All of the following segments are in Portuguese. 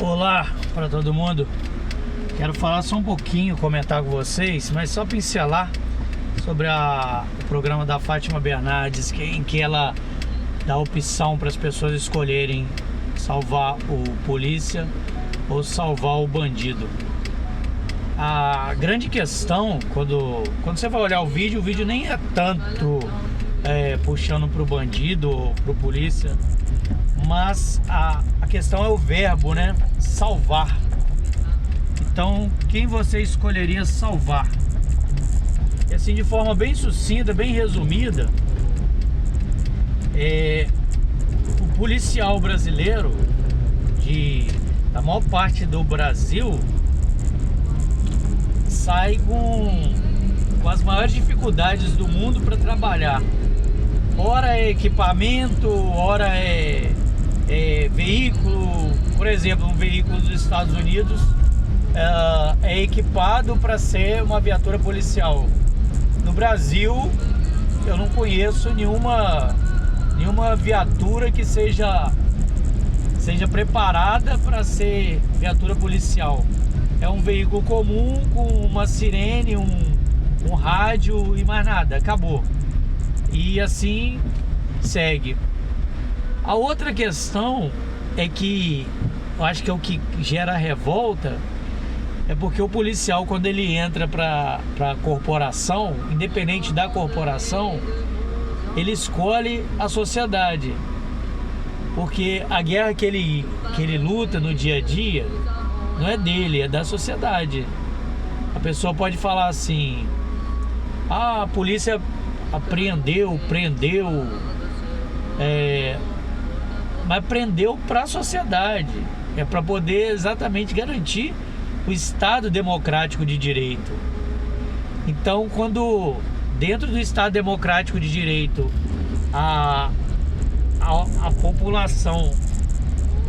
Olá para todo mundo. Quero falar só um pouquinho, comentar com vocês, mas só pincelar sobre o programa da Fátima Bernardes, em que ela dá opção para as pessoas escolherem salvar o polícia ou salvar o bandido. A grande questão, quando você vai olhar o vídeo nem é tanto puxando pro bandido ou pro polícia, mas a questão é o verbo, né? Salvar. Então, quem você escolheria salvar? E assim, de forma bem sucinta, bem resumida, o policial brasileiro, da maior parte do Brasil, sai com as maiores dificuldades do mundo para trabalhar. Ora é equipamento, ora é veículo. Por exemplo, um veículo dos Estados Unidos é equipado para ser uma viatura policial. No Brasil, eu não conheço nenhuma viatura que seja preparada para ser viatura policial. É um veículo comum com uma sirene, um rádio e mais nada, acabou. E assim segue. A outra questão é que eu acho que é o que gera revolta, é porque o policial, quando ele entra para a corporação, independente da corporação, ele escolhe a sociedade. Porque a guerra que ele luta no dia a dia não é dele, é da sociedade. A pessoa pode falar assim: a polícia prendeu, mas prendeu para a sociedade, é para poder exatamente garantir o Estado democrático de direito. Então, quando dentro do Estado democrático de direito a população,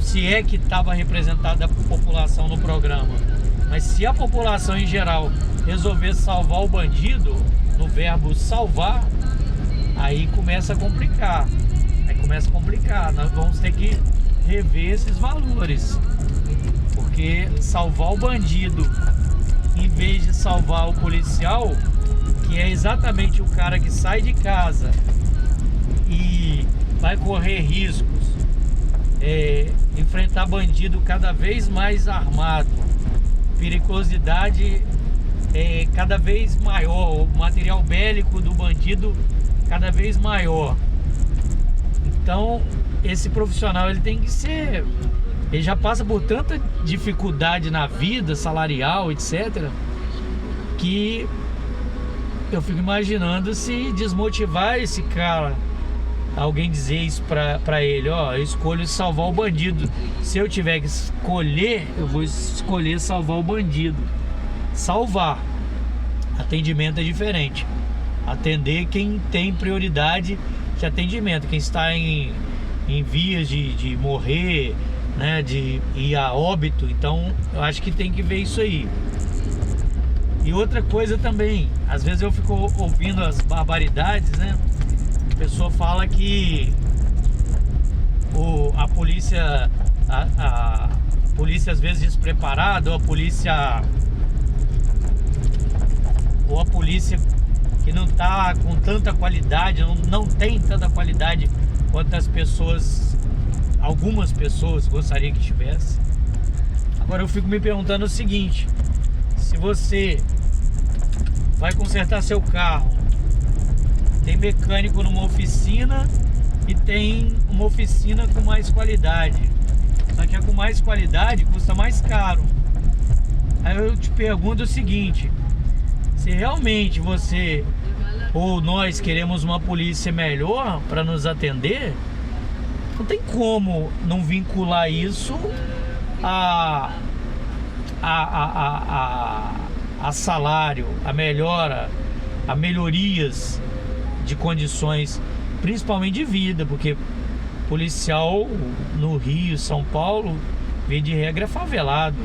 se é que estava representada a população no programa, mas se a população em geral resolver salvar o bandido, no verbo salvar, aí começa a complicar. Nós vamos ter que rever esses valores, porque salvar o bandido em vez de salvar o policial, que é exatamente o cara que sai de casa e vai correr riscos, enfrentar bandido cada vez mais armado, periculosidade cada vez maior, o material bélico do bandido cada vez maior. Então, esse profissional ele já passa por tanta dificuldade na vida salarial, etc., que eu fico imaginando se desmotivar esse cara, alguém dizer isso pra ele: ó, eu escolho salvar o bandido. Se eu tiver que escolher, eu vou escolher salvar o bandido. Salvar. Atendimento é diferente. Atender quem tem prioridade de atendimento, quem está em vias de morrer, né, de ir a óbito. Então eu acho que tem que ver isso aí. E outra coisa também, às vezes eu fico ouvindo as barbaridades, né? A pessoa fala que a polícia às vezes despreparada, ou a polícia que não está com tanta qualidade, não tem tanta qualidade quanto algumas pessoas gostariam que tivesse. Agora eu fico me perguntando o seguinte: se você vai consertar seu carro, tem mecânico numa oficina e tem uma oficina com mais qualidade, só que a com mais qualidade custa mais caro. Aí eu te pergunto o seguinte: se realmente você ou nós queremos uma polícia melhor para nos atender, não tem como não vincular isso a salário, a melhorias de condições, principalmente de vida, porque policial no Rio, São Paulo, via de regra é favelado,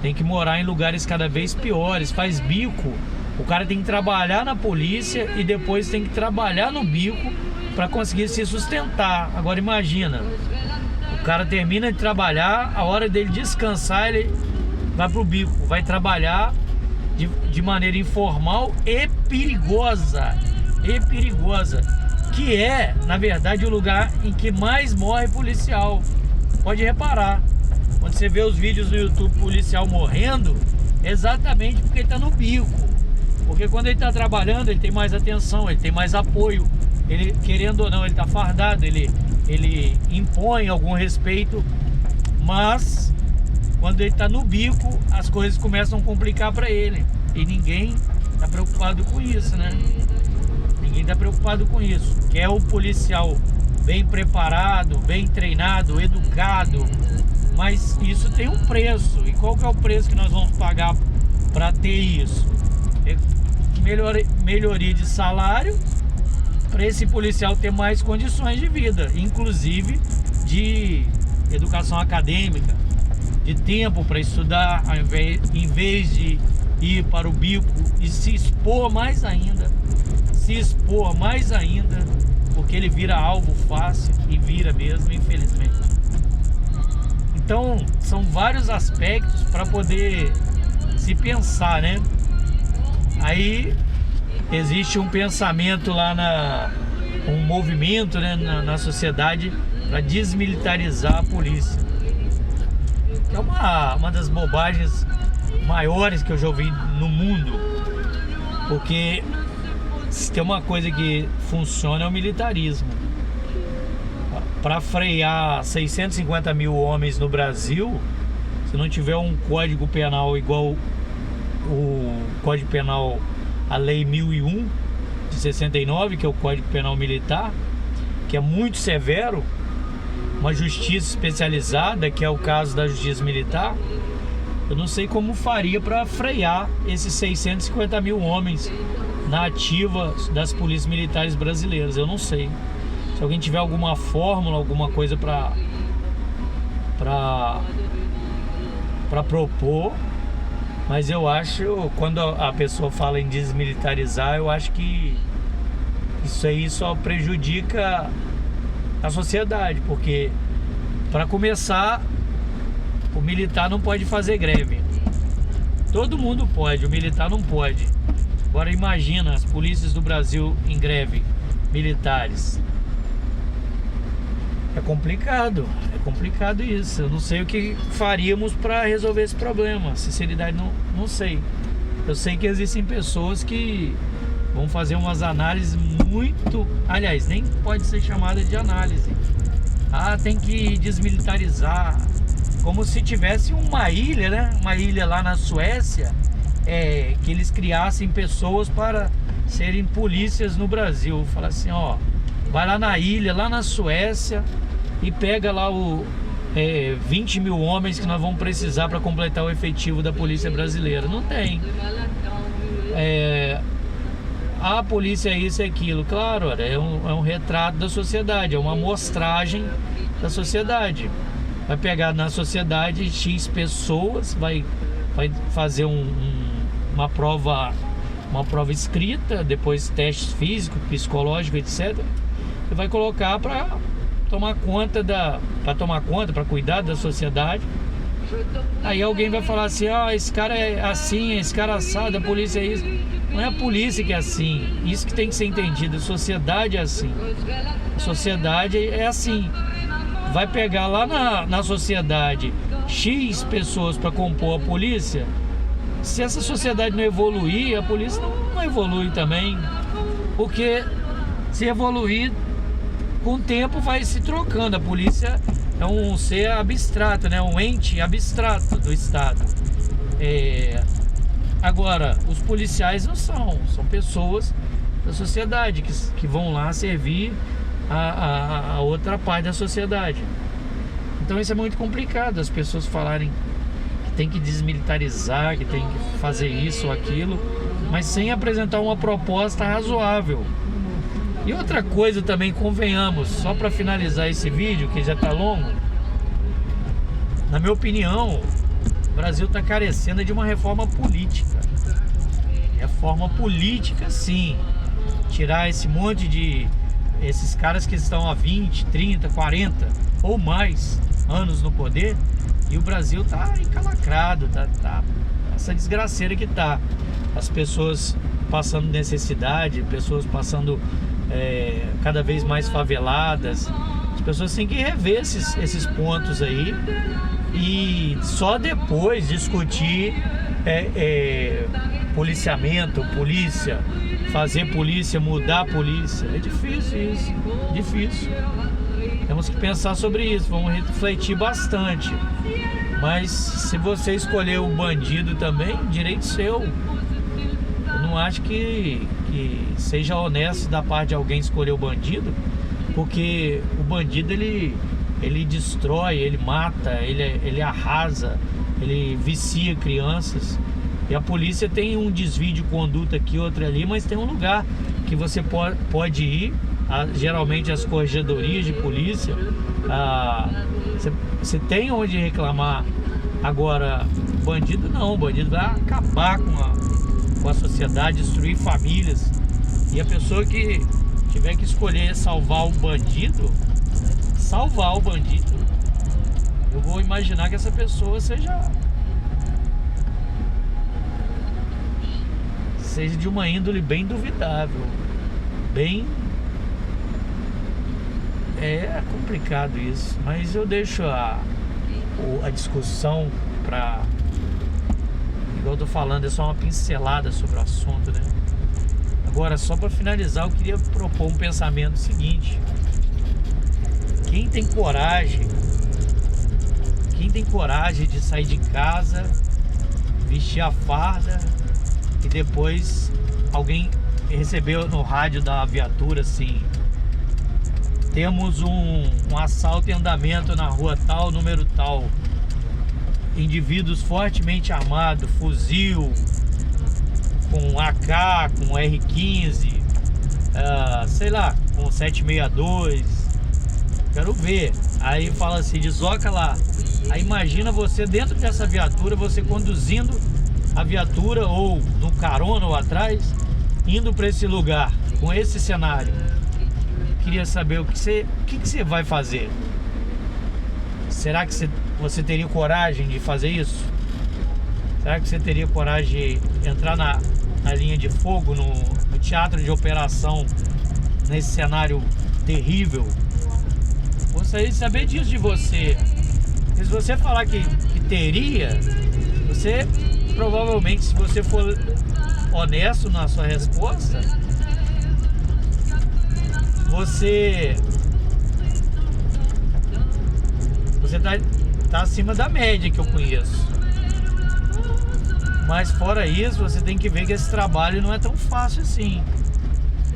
tem que morar em lugares cada vez piores, faz bico. O cara tem que trabalhar na polícia e depois tem que trabalhar no bico para conseguir se sustentar. Agora imagina, o cara termina de trabalhar, a hora dele descansar, ele vai pro bico, vai trabalhar de maneira informal e perigosa. Que é, na verdade, o lugar em que mais morre policial. Pode reparar, quando você vê os vídeos no YouTube policial morrendo, é exatamente porque ele tá no bico. Porque quando ele tá trabalhando, ele tem mais atenção, ele tem mais apoio. Ele, querendo ou não, ele tá fardado, ele impõe algum respeito. Mas quando ele tá no bico, as coisas começam a complicar para ele. E ninguém tá preocupado com isso, né? Ninguém tá preocupado com isso. Quer o policial bem preparado, bem treinado, educado. Mas isso tem um preço. E qual que é o preço que nós vamos pagar para ter isso? Melhoria de salário, para esse policial ter mais condições de vida, inclusive de educação acadêmica, de tempo para estudar, em vez de ir para o bico e se expor mais ainda, porque ele vira alvo fácil, e vira mesmo, infelizmente. Então, são vários aspectos para poder se pensar, né? Aí existe um pensamento lá, um movimento, né, na sociedade para desmilitarizar a polícia. É uma das bobagens maiores que eu já ouvi no mundo, porque se tem uma coisa que funciona é o militarismo. Para frear 650 mil homens no Brasil, se não tiver um código penal igual o Código Penal, a Lei 1001 de 69, que é o Código Penal Militar, que é muito severo, uma justiça especializada, que é o caso da Justiça Militar, eu não sei como faria para frear esses 650 mil homens na ativa das polícias militares brasileiras. Eu não sei. Se alguém tiver alguma fórmula, alguma coisa para propor. Mas eu acho, quando a pessoa fala em desmilitarizar, eu acho que isso aí só prejudica a sociedade, porque, para começar, o militar não pode fazer greve. Todo mundo pode, o militar não pode. Agora imagina as polícias do Brasil em greve, militares. É complicado isso. Eu não sei o que faríamos para resolver esse problema. Sinceridade, não sei. Eu sei que existem pessoas que vão fazer umas análises muito... Aliás, nem pode ser chamada de análise. Tem que desmilitarizar. Como se tivesse uma ilha, né? Uma ilha lá na Suécia, que eles criassem pessoas para serem polícias no Brasil. Fala assim, vai lá na ilha, lá na Suécia, e pega lá 20 mil homens que nós vamos precisar para completar o efetivo da polícia brasileira. Não tem. A polícia é isso e aquilo. Claro, é um retrato da sociedade, é uma amostragem da sociedade. Vai pegar na sociedade X pessoas, vai fazer uma prova escrita, depois testes físicos, psicológicos, etc. E vai colocar para para cuidar da sociedade. Aí alguém vai falar assim, esse cara é assim, esse cara é assado, a polícia é isso. Não é a polícia que é assim, isso que tem que ser entendido. A sociedade é assim. A sociedade é assim. Vai pegar lá na sociedade X pessoas para compor a polícia. Se essa sociedade não evoluir, a polícia não evolui também. Porque se evoluir, com o tempo vai se trocando. A polícia é um ser abstrato, né? Um ente abstrato do Estado. Agora, os policiais não são pessoas da sociedade que vão lá servir a outra parte da sociedade. Então isso é muito complicado, as pessoas falarem que tem que desmilitarizar, que tem que fazer isso ou aquilo, mas sem apresentar uma proposta razoável. E outra coisa também, convenhamos, só para finalizar esse vídeo, que já está longo, na minha opinião, o Brasil está carecendo de uma reforma política. Reforma política, sim. Tirar esse monte de... esses caras que estão há 20, 30, 40 ou mais anos no poder e o Brasil tá encalacrado, tá essa desgraceira que tá. As pessoas passando necessidade, pessoas passando cada vez mais faveladas. As pessoas têm que rever esses pontos aí e só depois discutir policiamento, polícia, fazer polícia, mudar a polícia. É difícil isso, difícil. Temos que pensar sobre isso, vamos refletir bastante. Mas se você escolher o bandido também, direito seu. Eu não acho que seja honesto da parte de alguém escolher o bandido, porque o bandido ele destrói, ele mata, ele arrasa, ele vicia crianças. E a polícia tem um desvio de conduta aqui, outro ali, mas tem um lugar que você pode ir, geralmente as corregedorias de polícia. Você tem onde reclamar. Agora, bandido não, bandido vai acabar com a sociedade, destruir famílias. E a pessoa que tiver que escolher salvar o bandido, eu vou imaginar que essa pessoa seja de uma índole bem duvidável, bem... É complicado isso, mas eu deixo a discussão para... Igual eu tô falando, é só uma pincelada sobre o assunto, né? Agora, só para finalizar, eu queria propor um pensamento seguinte: quem tem coragem de sair de casa, vestir a farda e depois alguém recebeu no rádio da viatura assim: temos um assalto em andamento na rua tal, número tal, indivíduos fortemente armados, fuzil, com AK, com R15, sei lá, com 762, quero ver. Aí fala assim, desloca lá. Aí imagina você dentro dessa viatura, você conduzindo a viatura, ou no carona ou atrás, indo para esse lugar, com esse cenário. Queria saber o que você vai fazer. Será que você teria coragem de fazer isso? Será que você teria coragem de entrar na linha de fogo, no teatro de operação, nesse cenário terrível? Gostaria de saber disso de você. Porque se você falar que teria, você provavelmente, se você for honesto na sua resposta, você tá acima da média que eu conheço. Mas fora isso, você tem que ver que esse trabalho não é tão fácil assim.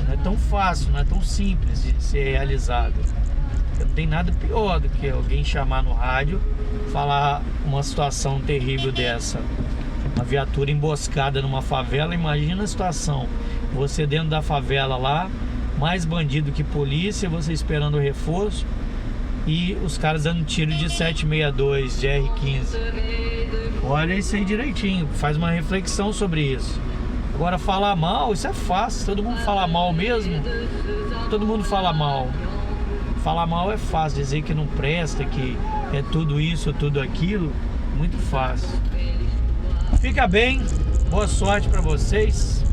Não é tão fácil, não é tão simples de ser realizado. Não tem nada pior do que alguém chamar no rádio, falar uma situação terrível dessa. Uma viatura emboscada numa favela. Imagina a situação: você dentro da favela lá, mais bandido que polícia, você esperando o reforço, e os caras dando tiro de 762, de R15. Olha isso aí direitinho, faz uma reflexão sobre isso. Agora, falar mal, isso é fácil, todo mundo fala mal mesmo. Todo mundo fala mal. Falar mal é fácil, dizer que não presta, que é tudo isso, tudo aquilo, muito fácil. Fica bem, boa sorte pra vocês.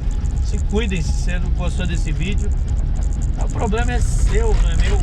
Se cuidem se você não gostou desse vídeo. O problema é seu, não é meu.